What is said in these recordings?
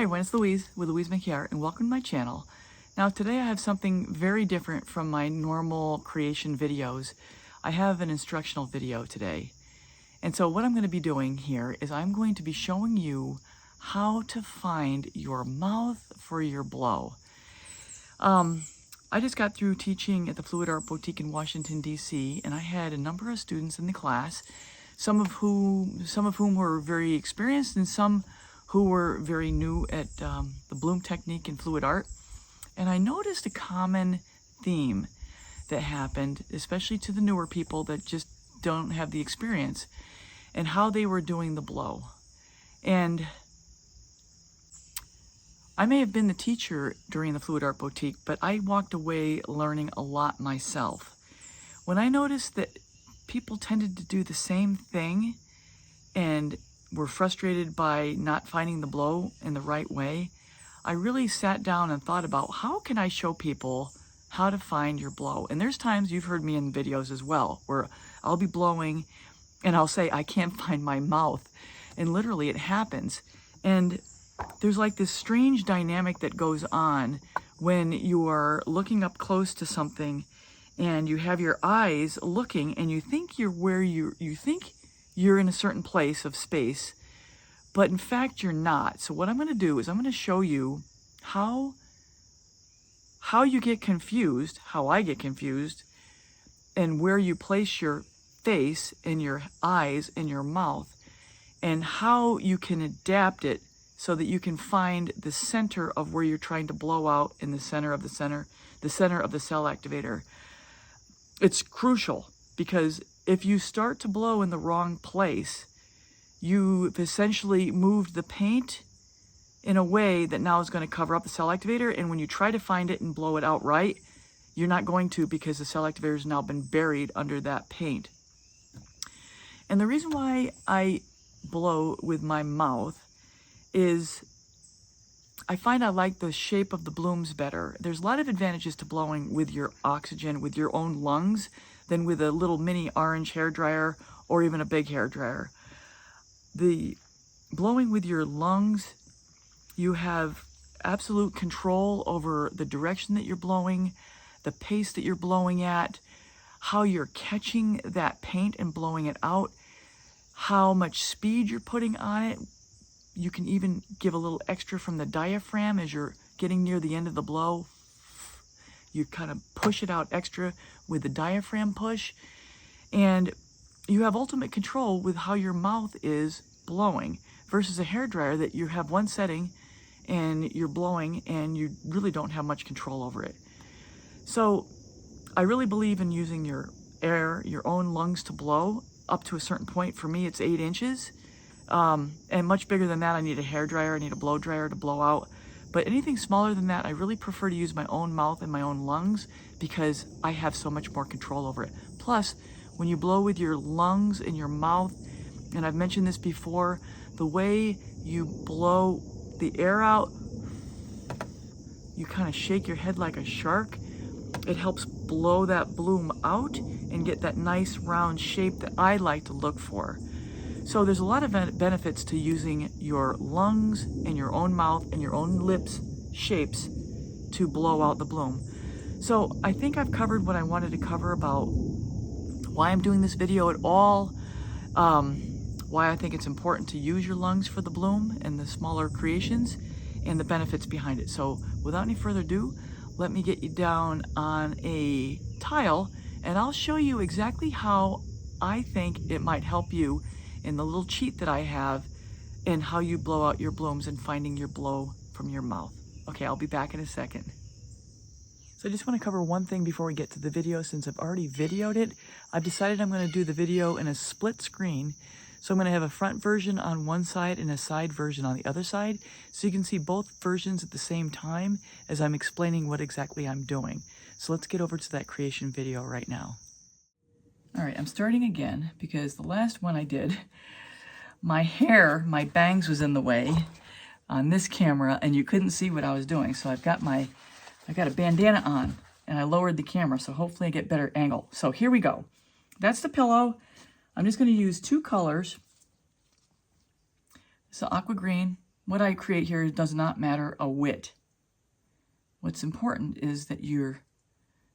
Hi everyone, it's Louise with Louise Make Art, and welcome to my channel. Now today I have something very different from my normal creation videos. I have an instructional video today. And so what I'm going to be doing here is I'm going to be showing you how to find your mouth for your blow. I just got through teaching at the Fluidart Boutique in Washington, D.C., and I had a number of students in the class, some of whom were very experienced and some who were very new at the bloom technique in fluid art. And I noticed a common theme that happened, especially to the newer people that just don't have the experience, and how they were doing the blow. And I may have been the teacher during the Fluid Art Boutique, but I walked away learning a lot myself. When I noticed that people tended to do the same thing and were frustrated by not finding the blow in the right way, I really sat down and thought about how can I show people how to find your blow. And there's times, you've heard me in videos as well, where I'll be blowing and I'll say, I can't find my mouth. And literally it happens. And there's like this strange dynamic that goes on when you are looking up close to something and you have your eyes looking and you think you're where you think you're in a certain place of space, but in fact you're not. So what I'm going to do is I'm going to show you how you get confused, how I get confused, and where you place your face and your eyes and your mouth, and how you can adapt it so that you can find the center of where you're trying to blow out in the center of the cell activator. It's crucial because if you start to blow in the wrong place, you've essentially moved the paint in a way that now is going to cover up the cell activator, and when you try to find it and blow it out right, you're not going to, because the cell activator has now been buried under that paint. And the reason why I blow with my mouth is I find I like the shape of the blooms better. There's a lot of advantages to blowing with your oxygen, with your own lungs, than with a little mini orange hairdryer or even a big hairdryer. The blowing with your lungs, you have absolute control over the direction that you're blowing, the pace that you're blowing at, how you're catching that paint and blowing it out, how much speed you're putting on it. You can even give a little extra from the diaphragm as you're getting near the end of the blow. You kind of push it out extra with the diaphragm push. And you have ultimate control with how your mouth is blowing versus a hairdryer that you have one setting and you're blowing and you really don't have much control over it. So I really believe in using your air, your own lungs to blow up to a certain point. For me, it's 8 inches. And much bigger than that, I need a hairdryer, I need a blow dryer to blow out. But anything smaller than that, I really prefer to use my own mouth and my own lungs because I have so much more control over it. Plus, when you blow with your lungs and your mouth, and I've mentioned this before, the way you blow the air out, you kind of shake your head like a shark. It helps blow that bloom out and get that nice round shape that I like to look for. So there's a lot of benefits to using your lungs and your own mouth and your own lips shapes to blow out the bloom. So I think I've covered what I wanted to cover about why I'm doing this video at all, why I think it's important to use your lungs for the bloom and the smaller creations, and the benefits behind it. So without any further ado, let me get you down on a tile and I'll show you exactly how I think it might help you in the little cheat that I have and how you blow out your blooms and finding your blow from your mouth. Okay, I'll be back in a second. So I just want to cover one thing before we get to the video. Since I've already videoed it, I've decided I'm going to do the video in a split screen. So I'm going to have a front version on one side and a side version on the other side, so you can see both versions at the same time as I'm explaining what exactly I'm doing. So let's get over to that creation video right now. All right, I'm starting again because the last one I did, my bangs was in the way on this camera and you couldn't see what I was doing. So I've got a bandana on and I lowered the camera, so hopefully I get better angle. So here we go. That's the pillow. I'm just going to use 2 colors. This is aqua green what I create here does not matter a whit. What's important is that you're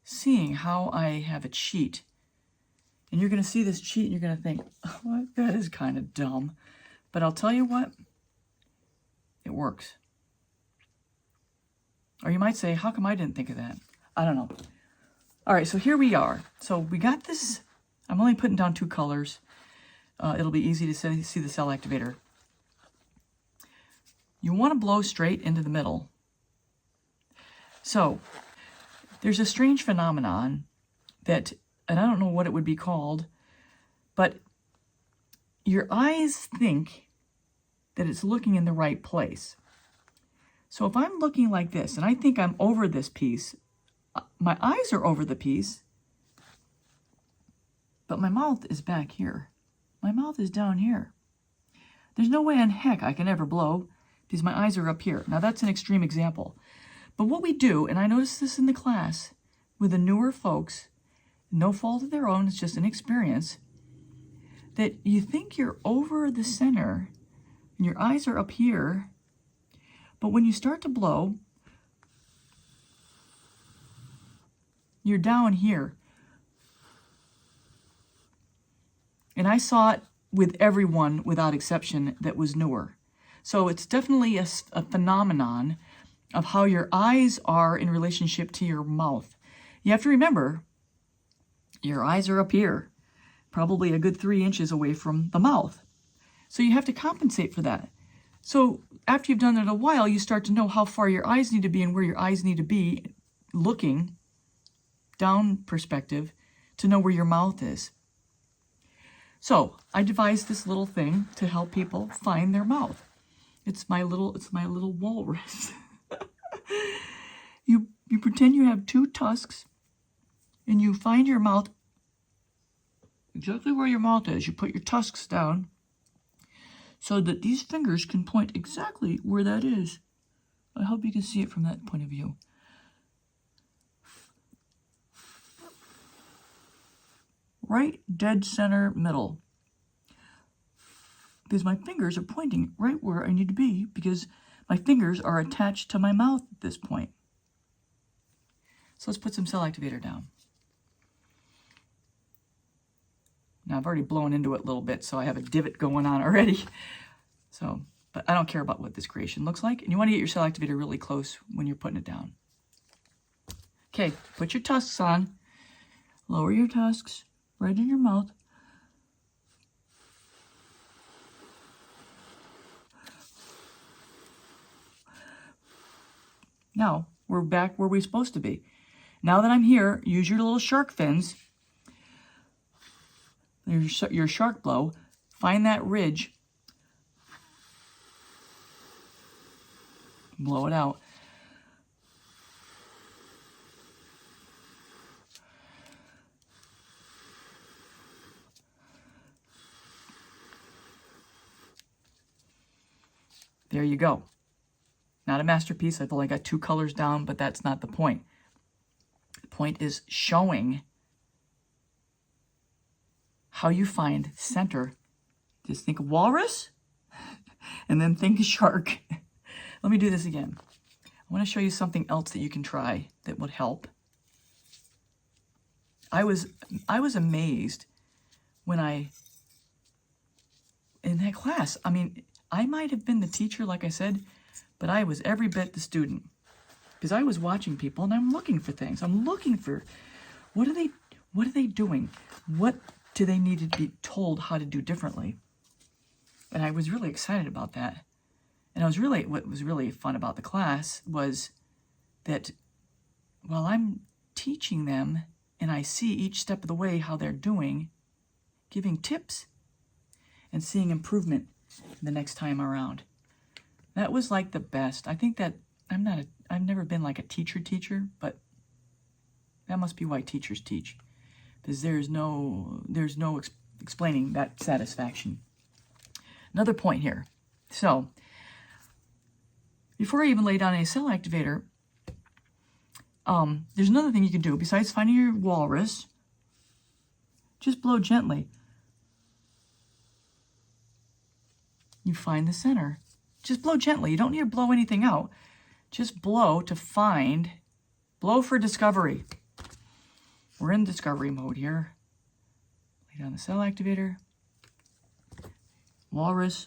seeing how I have a cheat. And you're going to see this cheat and you're going to think, oh, that is kind of dumb. But I'll tell you what, it works. Or you might say, how come I didn't think of that? I don't know. All right, so here we are. So we got this. I'm only putting down 2 colors. It'll be easy to see the cell activator. You want to blow straight into the middle. So there's a strange phenomenon that, and I don't know what it would be called, but your eyes think that it's looking in the right place. So if I'm looking like this, and I think I'm over this piece, my eyes are over the piece, but my mouth is back here. My mouth is down here. There's no way in heck I can ever blow because my eyes are up here. Now that's an extreme example. But what we do, and I noticed this in the class with the newer folks, no fault of their own, it's just an experience, that you think you're over the center and your eyes are up here, but when you start to blow, you're down here. And I saw it with everyone without exception that was newer. So it's definitely a phenomenon of how your eyes are in relationship to your mouth. You have to remember, your eyes are up here, probably a good 3 inches away from the mouth. So you have to compensate for that. So after you've done it a while, you start to know how far your eyes need to be and where your eyes need to be looking down perspective to know where your mouth is. So I devised this little thing to help people find their mouth. It's my little walrus. You pretend you have 2 tusks and you find your mouth exactly where your mouth is. You put your tusks down so that these fingers can point exactly where that is. I hope you can see it from that point of view. Right dead center middle. Because my fingers are pointing right where I need to be because my fingers are attached to my mouth at this point. So let's put some cell activator down. Now I've already blown into it a little bit, so I have a divot going on already. So, but I don't care about what this creation looks like. And you want to get your cell activator really close when you're putting it down. Okay, put your tusks on. Lower your tusks right in your mouth. Now, we're back where we're supposed to be. Now that I'm here, use your little shark fins. Your shark blow. Find that ridge. Blow it out. There you go. Not a masterpiece. I've only got 2 colors down, but that's not the point. The point is showing how you find center. Just think of walrus and then think of shark. Let me do this again. I want to show you something else that you can try that would help. I was amazed when in that class, I mean, I might have been the teacher, like I said, but I was every bit the student. Because I was watching people and I'm looking for things. I'm looking for, what are they doing? What do they need to be told how to do differently? And I was really excited about that. And what was really fun about the class was that while I'm teaching them and I see each step of the way how they're doing, giving tips and seeing improvement the next time around. That was like the best. I think that I've never been like a teacher, but that must be why teachers teach. Because there's no explaining that satisfaction. Another point here. So, before I even lay down a cell activator, there's another thing you can do besides finding your walrus. Just blow gently. You find the center. Just blow gently. You don't need to blow anything out. Just blow to find, blow for discovery. We're in discovery mode here. Lay down the cell activator. Walrus.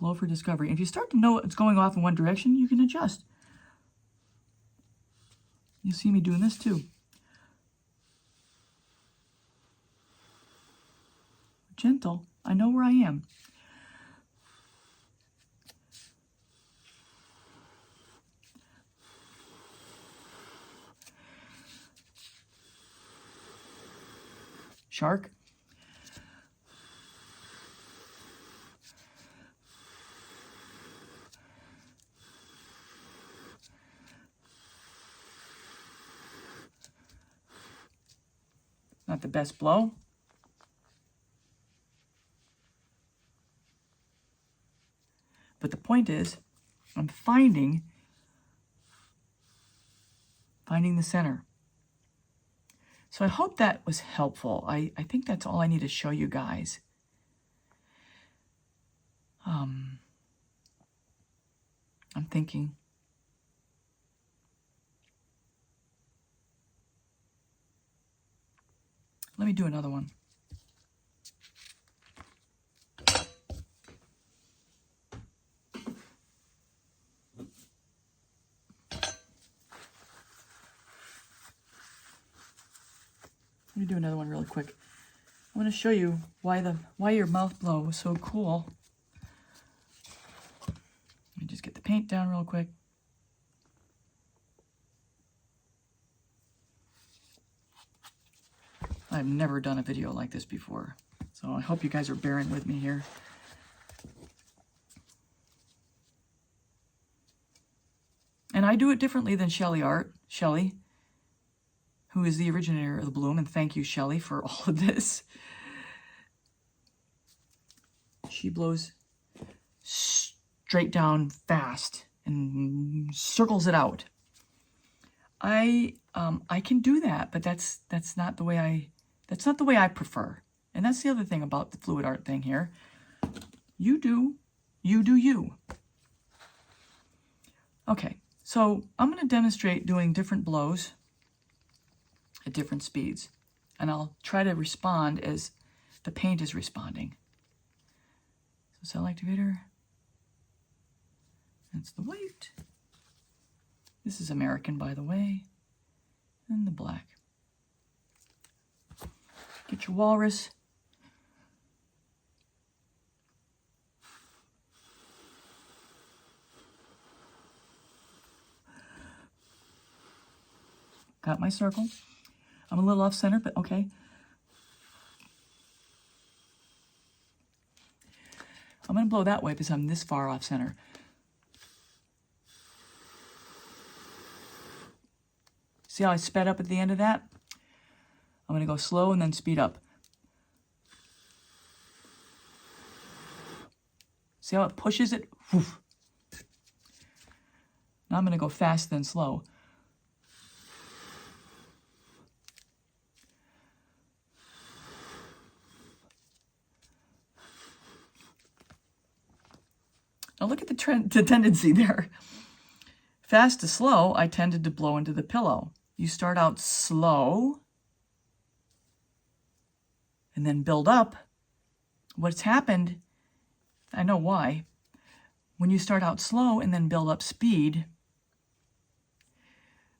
Blow for discovery. If you start to know it's going off in one direction, you can adjust. You see me doing this too. Gentle. I know where I am. Shark. Not the best blow. But the point is, I'm finding the center. So I hope that was helpful. I think that's all I need to show you guys. I'm thinking. Let me do another one. Let me do another one really quick. I want to show you why your mouth blow was so cool. Let me just get the paint down real quick. I've never done a video like this before, so I hope you guys are bearing with me here. And I do it differently than Shelly, who is the originator of the bloom, and thank you, Shelly, for all of this. She blows straight down fast and circles it out. I can do that, but that's not the way I prefer. And that's the other thing about the fluid art thing here. You do you. Okay, so I'm going to demonstrate doing different blows at different speeds, and I'll try to respond as the paint is responding. So cell activator, that's the white. This is American, by the way, and the black. Get your walrus. Got my circle. I'm a little off center, but okay. I'm going to blow that way because I'm this far off center. See how I sped up at the end of that? I'm going to go slow and then speed up. See how it pushes it? Woof. Now I'm going to go fast then slow. Now look at the tendency there. Fast to slow, I tended to blow into the pillow. You start out slow and then build up. What's happened, I know why. When you start out slow and then build up speed,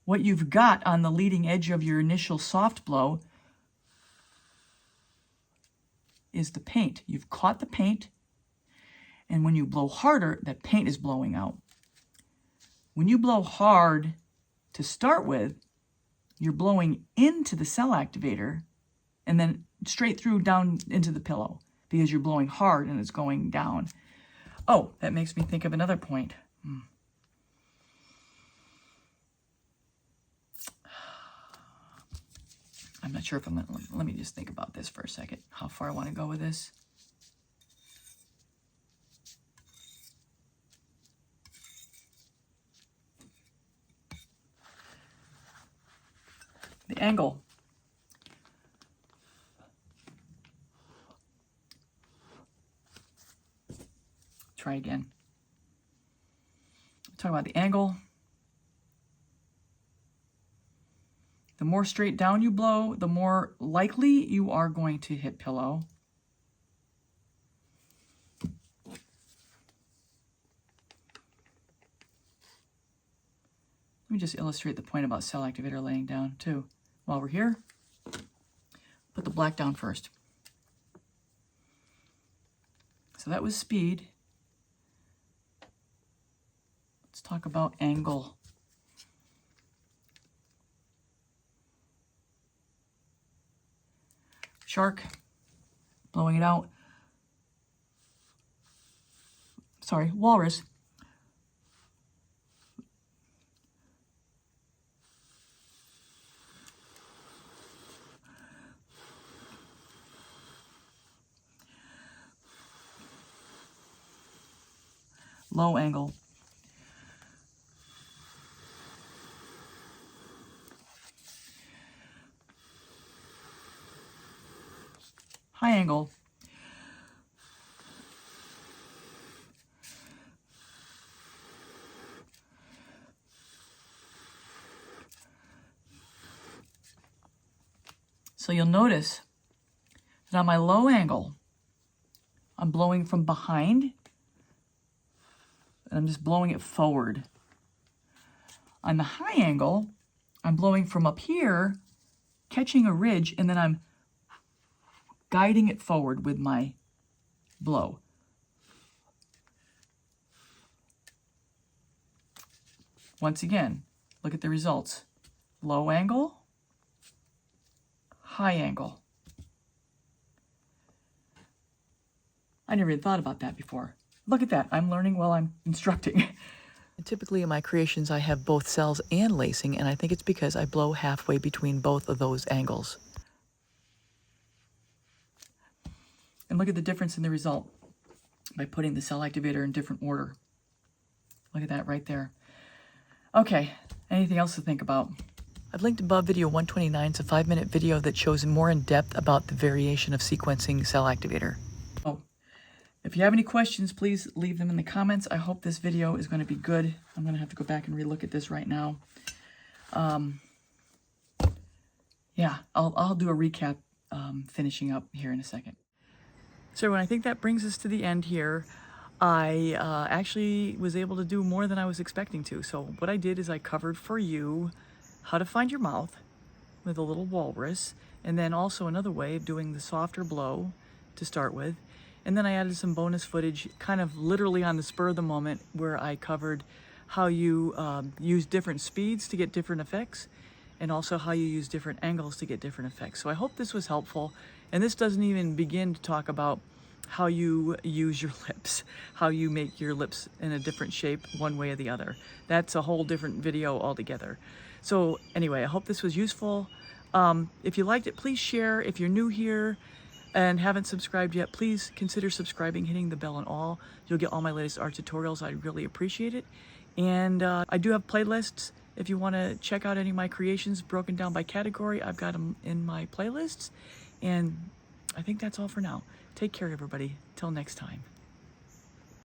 what you've got on the leading edge of your initial soft blow is the paint. You've caught the paint, and when you blow harder, that paint is blowing out. When you blow hard to start with, you're blowing into the cell activator and then straight through down into the pillow because you're blowing hard and it's going down. Oh, that makes me think of another point. I'm not sure if let me just think about this for a second, how far I want to go with this. The angle. try again. Talk about the angle. The more straight down you blow, the more likely you are going to hit pillow. Let me just illustrate the point about cell activator laying down too. While we're here, put the black down first. So that was speed. Let's talk about angle. Shark, blowing it out. Sorry, walrus. Low angle. High angle. So you'll notice that on my low angle, I'm blowing from behind, and I'm just blowing it forward. On the high angle, I'm blowing from up here, catching a ridge, and then I'm guiding it forward with my blow. Once again, look at the results. Low angle, high angle. I never even thought about that before. Look at that, I'm learning while I'm instructing. Typically in my creations I have both cells and lacing, and I think it's because I blow halfway between both of those angles. And look at the difference in the result by putting the cell activator in different order. Look at that right there. Okay, anything else to think about? I've linked above video 129. It's a 5-minute video that shows more in depth about the variation of sequencing cell activator. Oh, if you have any questions, please leave them in the comments. I hope this video is going to be good. I'm going to have to go back and relook at this right now. Yeah, I'll do a recap finishing up here in a second. So everyone, I think that brings us to the end here. I actually was able to do more than I was expecting to. So what I did is I covered for you how to find your mouth with a little walrus, and then also another way of doing the softer blow to start with. And then I added some bonus footage kind of literally on the spur of the moment where I covered how you use different speeds to get different effects, and also how you use different angles to get different effects. So I hope this was helpful. And this doesn't even begin to talk about how you use your lips, how you make your lips in a different shape one way or the other. That's a whole different video altogether. So anyway, I hope this was useful. If you liked it, please share. If you're new here and haven't subscribed yet, please consider subscribing, hitting the bell and all. You'll get all my latest art tutorials. I'd really appreciate it. And I do have playlists. If you want to check out any of my creations broken down by category, I've got them in my playlists. And I think that's all for now. Take care, everybody. Till next time.